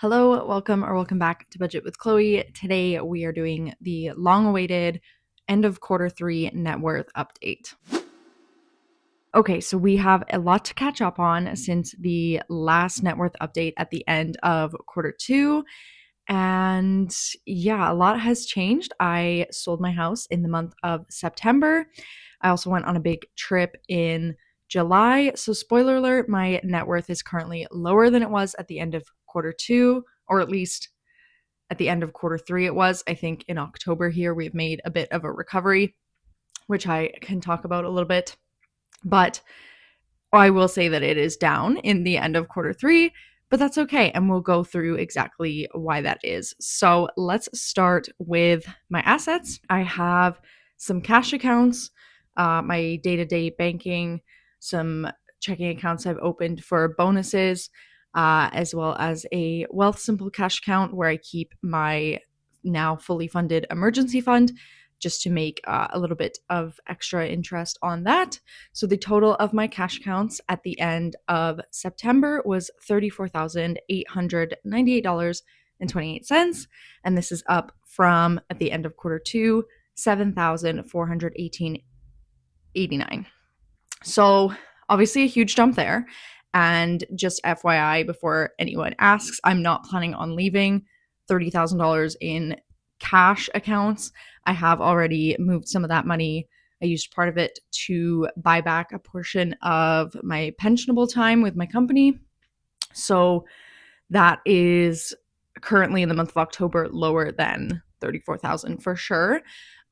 Hello, welcome back to Budget with Chloe. Today we are doing the long-awaited end of quarter 3 net worth update. Okay, so we have a lot to catch up on since the last net worth update at the end of quarter 2. And yeah, a lot has changed. I sold my house in the month of September. I also went on a big trip in July. So, spoiler alert, my net worth is currently lower than it was at the end of quarter 2, or at least at the end of quarter 3 it was. I think in October here we've made a bit of a recovery, which I can talk about a little bit. But I will say that it is down in the end of quarter 3, but that's okay. And we'll go through exactly why that is. So let's start with my assets. I have some cash accounts, my day-to-day banking, some checking accounts I've opened for bonuses, as well as a Wealthsimple cash account where I keep my now fully funded emergency fund just to make a little bit of extra interest on that. So the total of my cash accounts at the end of September was $34,898.28. And this is up from at the end of quarter 2, $7,418.89. So obviously a huge jump there. And just FYI, before anyone asks, I'm not planning on leaving $30,000 in cash accounts. I have already moved some of that money. I used part of it to buy back a portion of my pensionable time with my company. So that is currently in the month of October lower than 34,000 for sure.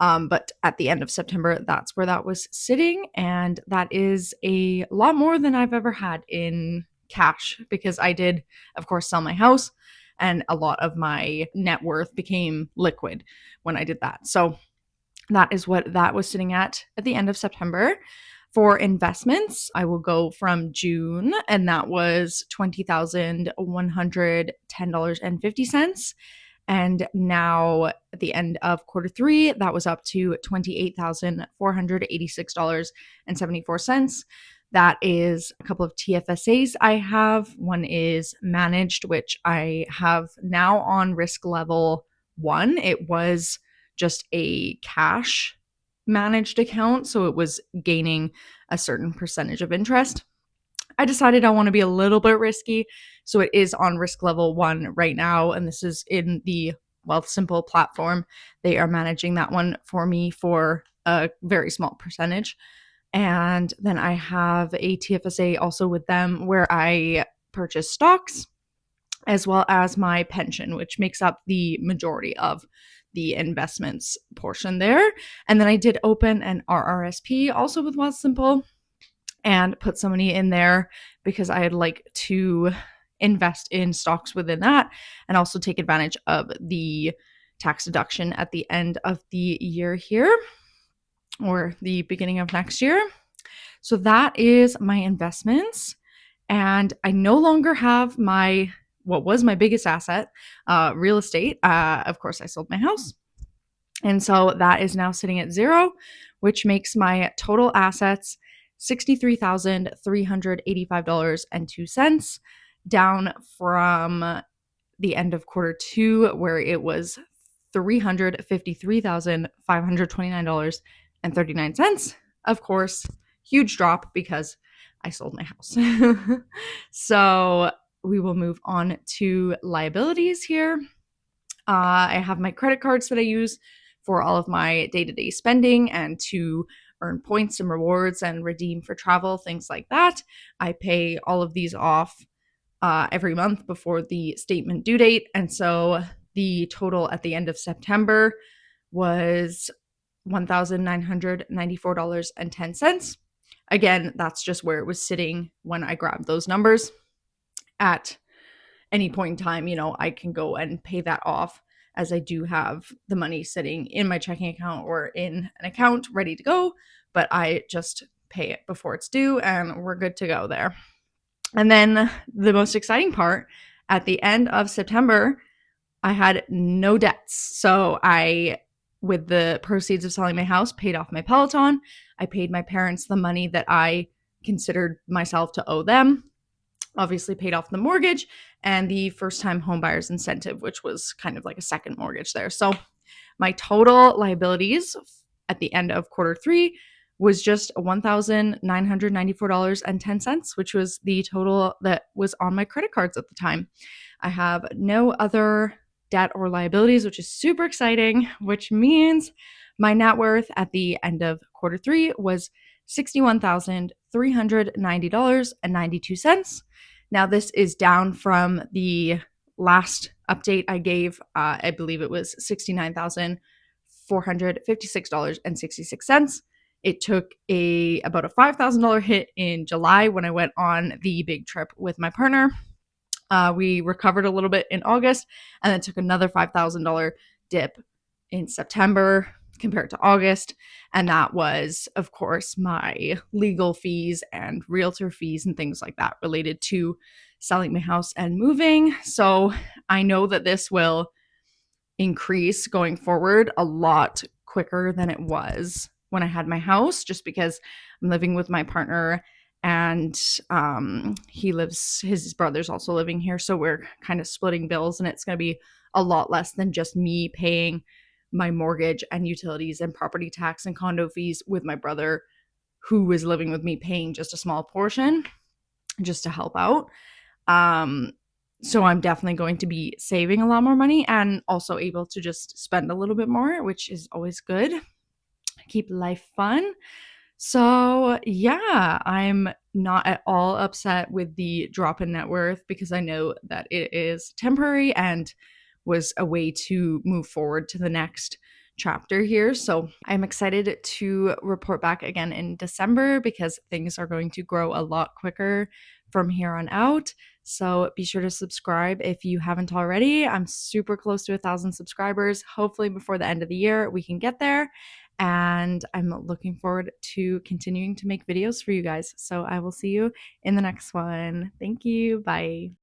But at the end of September, that's where that was sitting. And that is a lot more than I've ever had in cash because I did, of course, sell my house and a lot of my net worth became liquid when I did that. So that is what that was sitting at the end of September. For investments, I will go from June, and that was $20,110.50. And now at the end of quarter 3, that was up to $28,486.74. That is a couple of TFSAs I have. One is managed, which I have now on risk level 1. It was just a cash managed account, so it was gaining a certain percentage of interest. I decided I want to be a little bit risky, so it is on risk level 1 right now, and this is in the Wealthsimple platform. They are managing that one for me for a very small percentage. And then I have a TFSA also with them where I purchase stocks as well as my pension, which makes up the majority of the investments portion there. And then I did open an RRSP also with Wealthsimple and put some money in there because I'd like to invest in stocks within that and also take advantage of the tax deduction at the end of the year here or the beginning of next year. So that is my investments. And I no longer have what was my biggest asset, real estate. Of course, I sold my house. And so that is now sitting at 0, which makes my total assets $63,385.02, down from the end of quarter 2, where it was $353,529.39. Of course, huge drop because I sold my house. So we will move on to liabilities here. I have my credit cards that I use for all of my day-to-day spending and to earn points and rewards and redeem for travel, things like that. I pay all of these off every month before the statement due date. And so the total at the end of September was $1,994.10. Again, that's just where it was sitting when I grabbed those numbers. At any point in time, I can go and pay that off as I do have the money sitting in my checking account or in an account ready to go, but I just pay it before it's due and we're good to go there. And then the most exciting part, at the end of September, I had no debts. So I, with the proceeds of selling my house, paid off my Peloton. I paid my parents the money that I considered myself to owe them. obviously paid off the mortgage and the first time home buyers incentive, which was kind of like a second mortgage there. So my total liabilities at the end of quarter three was just $1,994.10, which was the total that was on my credit cards at the time. I have no other debt or liabilities, which is super exciting, which means my net worth at the end of quarter three was $61,390.92. Now, this is down from the last update I gave. I believe it was $69,456.66. It took about a $5,000 hit in July when I went on the big trip with my partner. We recovered a little bit in August and then took another $5,000 dip in September compared to August. And that was, of course, my legal fees and realtor fees and things like that related to selling my house and moving. So I know that this will increase going forward a lot quicker than it was when I had my house, just because I'm living with my partner and his brother's also living here. So we're kind of splitting bills, and it's going to be a lot less than just me paying my mortgage and utilities and property tax and condo fees, with my brother who is living with me paying just a small portion just to help out. So I'm definitely going to be saving a lot more money and also able to just spend a little bit more, which is always good. Keep life fun. So yeah, I'm not at all upset with the drop in net worth because I know that it is temporary and was a way to move forward to the next chapter here. So I'm excited to report back again in December because things are going to grow a lot quicker from here on out. So be sure to subscribe if you haven't already. I'm super close to 1,000 subscribers. Hopefully before the end of the year, we can get there. And I'm looking forward to continuing to make videos for you guys. So I will see you in the next one. Thank you. Bye.